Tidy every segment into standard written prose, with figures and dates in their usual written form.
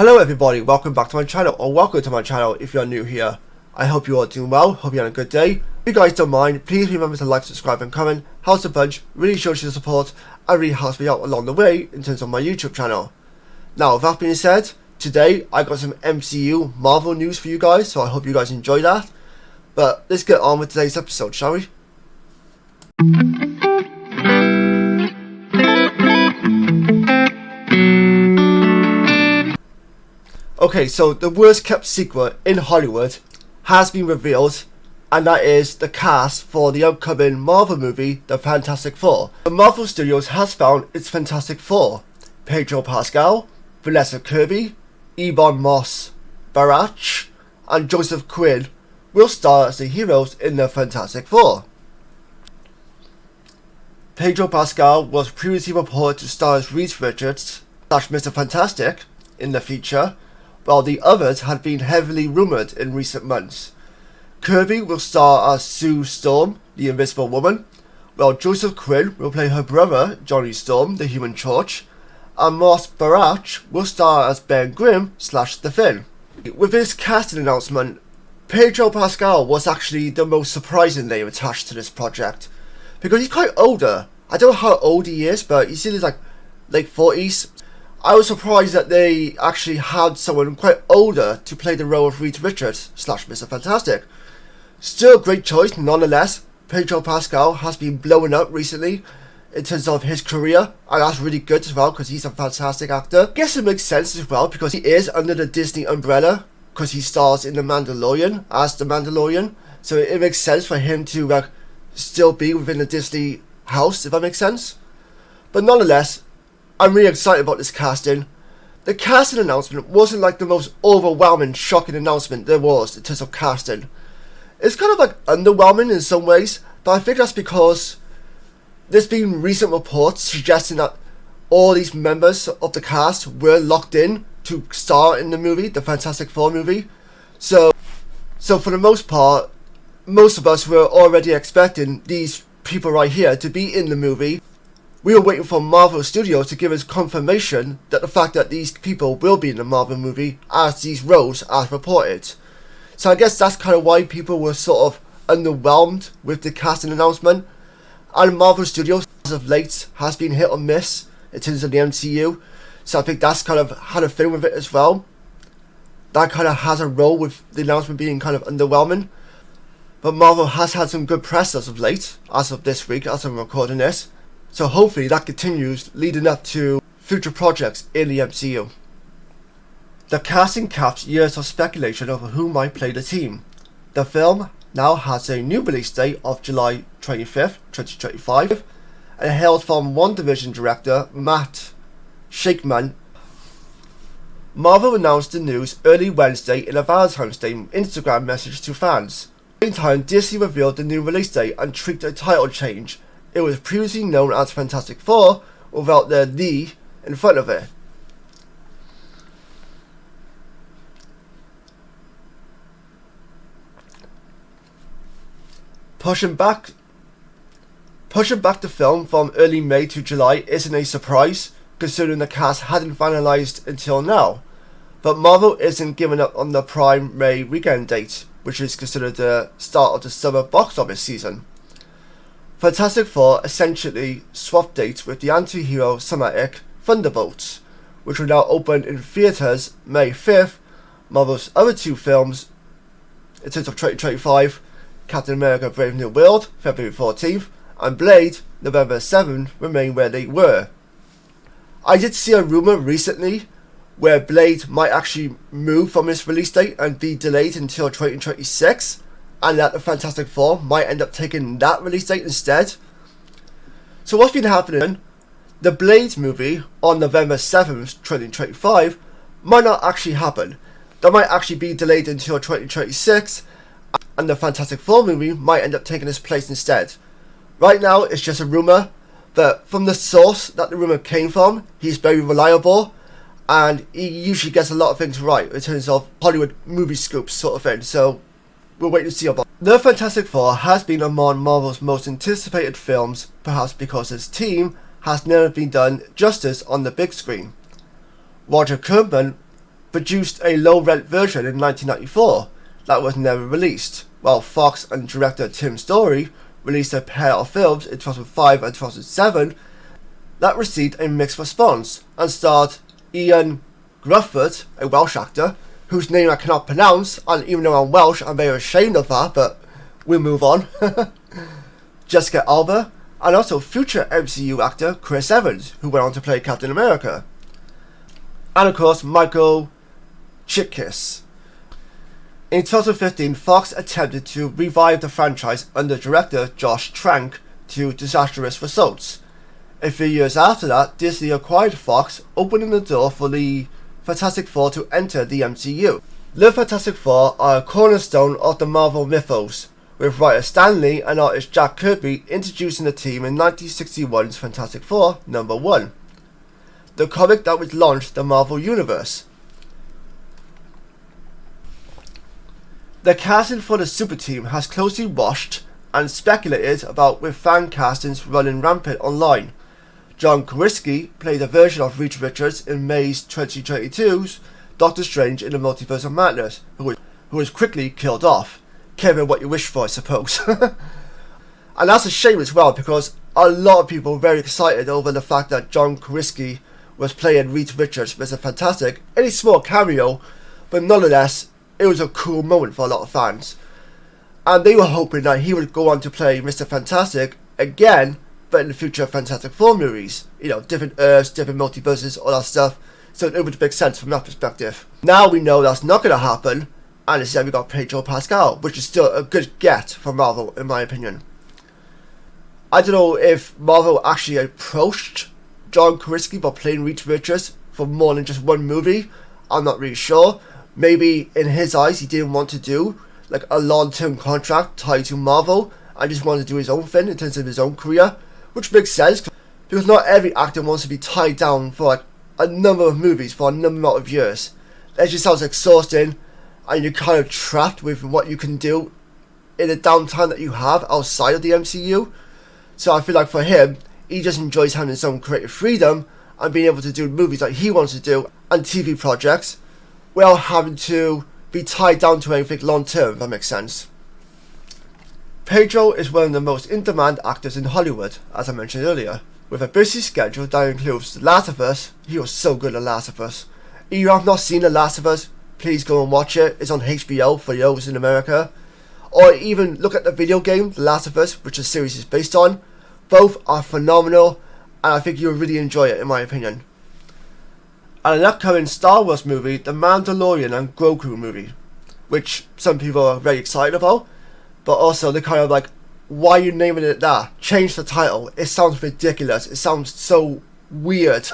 Hello everybody, welcome back to my channel, or welcome to my channel if you're new here. I hope you are doing well, hope you're having a good day. If you guys don't mind, please remember to like, subscribe and comment. Helps a bunch, really shows your support and really helps me out along the way in terms of my YouTube channel. Now with that being said, today I got some MCU Marvel news for you guys, so I hope you guys enjoy that. But let's get on with today's episode, shall we? Okay, so the worst kept secret in Hollywood has been revealed, and that is the cast for the upcoming Marvel movie, The Fantastic Four. The Marvel Studios has found its Fantastic Four: Pedro Pascal, Vanessa Kirby, Ebon Moss-Bachrach, and Joseph Quinn will star as the heroes in The Fantastic Four. Pedro Pascal was previously reported to star as Reed Richards / Mr. Fantastic in the feature, while the others had been heavily rumoured in recent months. Kirby will star as Sue Storm, the Invisible Woman, while Joseph Quinn will play her brother, Johnny Storm, the Human Torch, and Moss-Bachrach will star as Ben Grimm / The Finn. With this casting announcement, Pedro Pascal was actually the most surprising name attached to this project, because he's quite older. I don't know how old he is, but he's in his late 40s. I was surprised that they actually had someone quite older to play the role of Reed Richards / Mr. Fantastic. Still a great choice nonetheless. Pedro Pascal has been blowing up recently in terms of his career, and that's really good as well because he's a fantastic actor. I guess it makes sense as well because he is under the Disney umbrella because he stars in The Mandalorian as the Mandalorian, so it makes sense for him to still be within the Disney house, if that makes sense. But nonetheless, I'm really excited about this casting. The casting announcement wasn't like the most overwhelming, shocking announcement there was in terms of casting. It's kind of underwhelming in some ways, but I think that's because there's been recent reports suggesting that all these members of the cast were locked in to star in the movie, the Fantastic Four movie. So for the most part, most of us were already expecting these people right here to be in the movie. We were waiting for Marvel Studios to give us confirmation that the fact that these people will be in the Marvel movie as these roles as reported. So I guess that's kind of why people were sort of underwhelmed with the casting announcement. And Marvel Studios, as of late, has been hit or miss in terms of the MCU. So I think that's kind of had a thing with it as well. That kind of has a role with the announcement being kind of underwhelming. But Marvel has had some good press as of late, as of this week, as I'm recording this. So hopefully that continues leading up to future projects in the MCU. The casting caps years of speculation over who might play the team. The film now has a new release date of July 25th, 2025, and hails from Wanda Vison director Matt Shakman. Marvel announced the news early Wednesday in a Valentine's Day Instagram message to fans. At the same time, Disney revealed the new release date and tweaked a title change. It was previously known as Fantastic Four without the "the" in front of it. Pushing back the film from early May to July isn't a surprise, considering the cast hadn't finalised until now. But Marvel isn't giving up on the prime May weekend date, which is considered the start of the summer box office season. Fantastic Four essentially swapped dates with the anti-hero cinematic Thunderbolts, which will now open in theatres May 5th. Marvel's other two films, in terms of 2025, Captain America Brave New World, February 14th, and Blade, November 7th, remain where they were. I did see a rumour recently where Blade might actually move from its release date and be delayed until 2026. And that the Fantastic Four might end up taking that release date instead. So what's been happening? The Blade movie on November 7th, 2025 might not actually happen. That might actually be delayed until 2026, and the Fantastic Four movie might end up taking its place instead. Right now it's just a rumour, but from the source that the rumour came from, he's very reliable, and he usually gets a lot of things right in terms of Hollywood movie scoops sort of thing. So we'll wait to see about. The Fantastic Four has been among Marvel's most anticipated films, perhaps because his team has never been done justice on the big screen. Roger Corman produced a low-rent version in 1994 that was never released, while Fox and director Tim Story released a pair of films in 2005 and 2007 that received a mixed response and starred Ian Grufford, a Welsh actor, whose name I cannot pronounce, and even though I'm Welsh, I'm very ashamed of that, but we'll move on. Jessica Alba, and also future MCU actor Chris Evans, who went on to play Captain America. And of course, Michael Chiklis. In 2015, Fox attempted to revive the franchise under director Josh Trank to disastrous results. A few years after that, Disney acquired Fox, opening the door for the Fantastic Four to enter the MCU. The Fantastic Four are a cornerstone of the Marvel mythos, with writer Stan Lee and artist Jack Kirby introducing the team in 1961's Fantastic Four #1, the comic that would launch the Marvel Universe. The casting for the super team has closely watched and speculated about, with fan castings running rampant online. John Krasinski played a version of Reed Richards in May's 2022's Doctor Strange in the Multiverse of Madness, who was quickly killed off. Careful what you wish for, I suppose. And that's a shame as well, because a lot of people were very excited over the fact that John Krasinski was playing Reed Richards, Mr. Fantastic, in a small cameo, but nonetheless, it was a cool moment for a lot of fans. And they were hoping that he would go on to play Mr. Fantastic again, but in the future Fantastic Four movies. You know, different Earths, different multiverses, all that stuff. So it would make sense from that perspective. Now we know that's not going to happen, and instead we got Pedro Pascal, which is still a good get for Marvel, in my opinion. I don't know if Marvel actually approached John Krasinski by playing Reed Richards for more than just one movie. I'm not really sure. Maybe in his eyes he didn't want to do like a long-term contract tied to Marvel and just wanted to do his own thing in terms of his own career, which makes sense because not every actor wants to be tied down for like a number of movies for a number of years. That just sounds exhausting, and you're kind of trapped with what you can do in the downtime that you have outside of the MCU. So I feel like for him, he just enjoys having his own creative freedom and being able to do movies that he wants to do and TV projects without having to be tied down to anything long term, if that makes sense. Pedro is one of the most in-demand actors in Hollywood, as I mentioned earlier. With a busy schedule that includes The Last of Us, he was so good at Last of Us. If you have not seen The Last of Us, please go and watch it. It's on HBO for those in America. Or even look at the video game, The Last of Us, which the series is based on. Both are phenomenal, and I think you'll really enjoy it, in my opinion. And an upcoming Star Wars movie, The Mandalorian and Grogu movie, which some people are very excited about, but also they're kind of like, why are you naming it that? Change the title. It sounds ridiculous. It sounds so weird.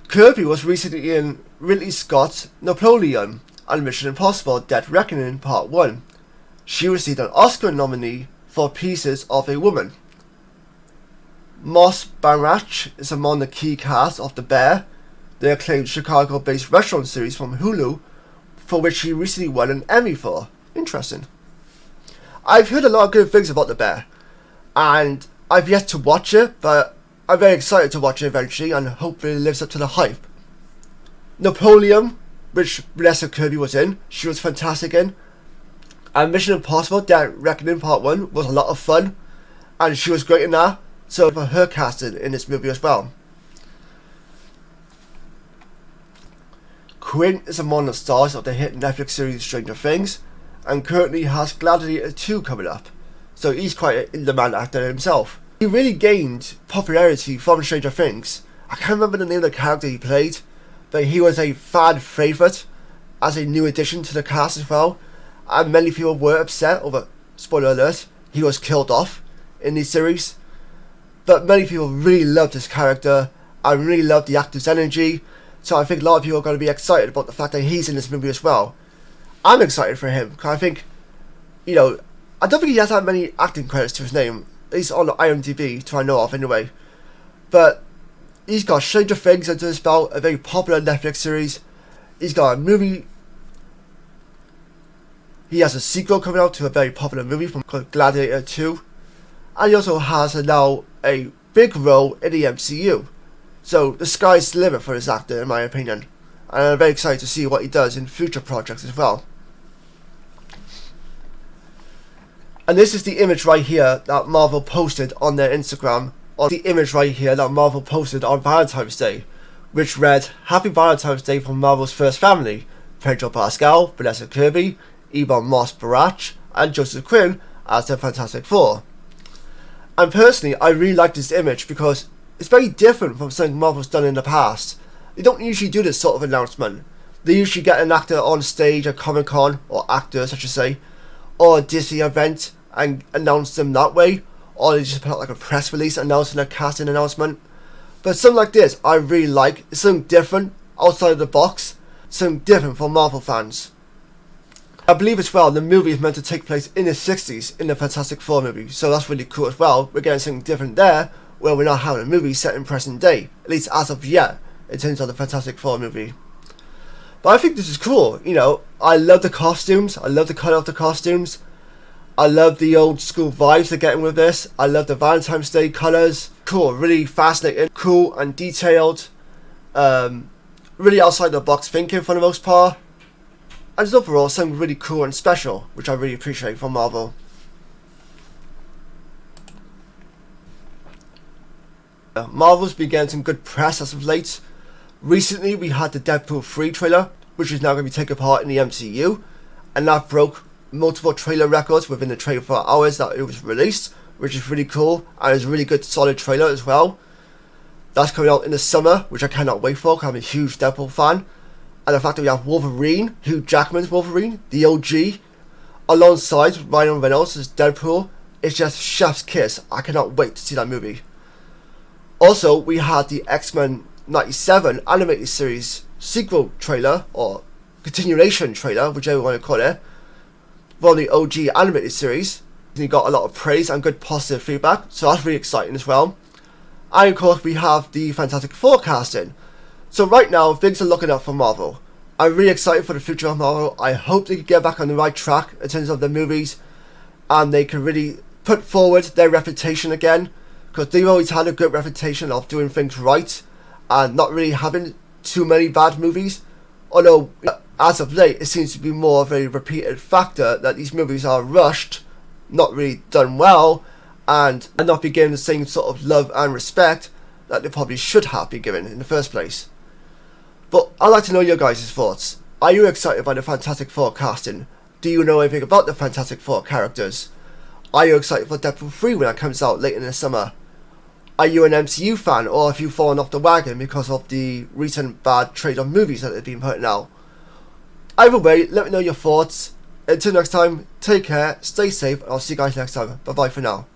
Kirby was recently in Ridley Scott's Napoleon and Mission Impossible Dead Reckoning Part 1. She received an Oscar nominee for Pieces of a Woman. Moss Bharat is among the key cast of The Bear, the acclaimed Chicago-based restaurant series from Hulu, for which she recently won an Emmy for. Interesting. I've heard a lot of good things about The Bear, and I've yet to watch it, but I'm very excited to watch it eventually, and hopefully it lives up to the hype. Napoleon, which Vanessa Kirby was in, she was fantastic in, and Mission Impossible Dead Reckoning Part 1 was a lot of fun, and she was great in that. So for her casting in this movie as well. Quinn is among the stars of the hit Netflix series Stranger Things, and currently has Gladiator 2 coming up, so he's quite an in-demand actor himself. He really gained popularity from Stranger Things. I can't remember the name of the character he played, but he was a fan favourite as a new addition to the cast as well, and many people were upset over, spoiler alert, he was killed off in the series. But many people really loved his character and really loved the actor's energy, so I think a lot of people are going to be excited about the fact that he's in this movie as well. I'm excited for him, because I think, you know, I don't think he has that many acting credits to his name, at least on the IMDb, to I know of anyway. But he's got Stranger Things under his belt, a very popular Netflix series. He's got a movie. He has a sequel coming out to a very popular movie called Gladiator 2. And he also has now a big role in the MCU. So the sky's the limit for this actor, in my opinion, and I'm very excited to see what he does in future projects as well. And this is the image right here that Marvel posted on their Instagram, or the image right here that Marvel posted on Valentine's Day, which read, "Happy Valentine's Day from Marvel's first family, Pedro Pascal, Vanessa Kirby, Ebon Moss-Bachrach, and Joseph Quinn as the Fantastic Four." And personally, I really like this image because it's very different from something Marvel's done in the past. They don't usually do this sort of announcement. They usually get an actor on stage at Comic-Con, or actors I should say, or a Disney event and announce them that way, or they just put out like a press release announcing a casting announcement. But something like this I really like. It's something different, outside of the box, something different for Marvel fans. I believe as well the movie is meant to take place in the 60s in the Fantastic Four movie, so that's really cool as well. We're getting something different there, where we're not having a movie set in present day, at least as of yet, in terms of the Fantastic Four movie. But I think this is cool, you know. I love the costumes, I love the colour of the costumes, I love the old school vibes they're getting with this, I love the Valentine's Day colours. Cool, really fascinating, cool and detailed, really outside the box thinking for the most part. And just overall something really cool and special, which I really appreciate from Marvel. Marvel's been getting some good press as of late. Recently we had the Deadpool 3 trailer, which is now going to be taking part in the MCU, and that broke multiple trailer records within the 24 hours that it was released, which is really cool, and it's a really good solid trailer as well. That's coming out in the summer, which I cannot wait for because I'm a huge Deadpool fan. And the fact that we have Wolverine, Hugh Jackman's Wolverine, the OG, alongside Ryan Reynolds as Deadpool, it's just chef's kiss. I cannot wait to see that movie. Also, we had the X-Men 97 animated series sequel trailer, or continuation trailer, whichever you want to call it, from the OG animated series. He got a lot of praise and good positive feedback, so that's really exciting as well. And of course we have the Fantastic Four casting. So right now things are looking up for Marvel. I'm really excited for the future of Marvel. I hope they can get back on the right track in terms of their movies, and they can really put forward their reputation again, because they've always had a good reputation of doing things right and not really having too many bad movies. Although as of late it seems to be more of a repeated factor that these movies are rushed, not really done well, and not be given the same sort of love and respect that they probably should have been given in the first place. But I'd like to know your guys' thoughts. Are you excited by the Fantastic Four casting? Do you know anything about the Fantastic Four characters? Are you excited for Deadpool 3 when that comes out later in the summer? Are you an MCU fan, or have you fallen off the wagon because of the recent bad trade of movies that they've been putting out? Either way, let me know your thoughts. Until next time, take care, stay safe, and I'll see you guys next time. Bye bye for now.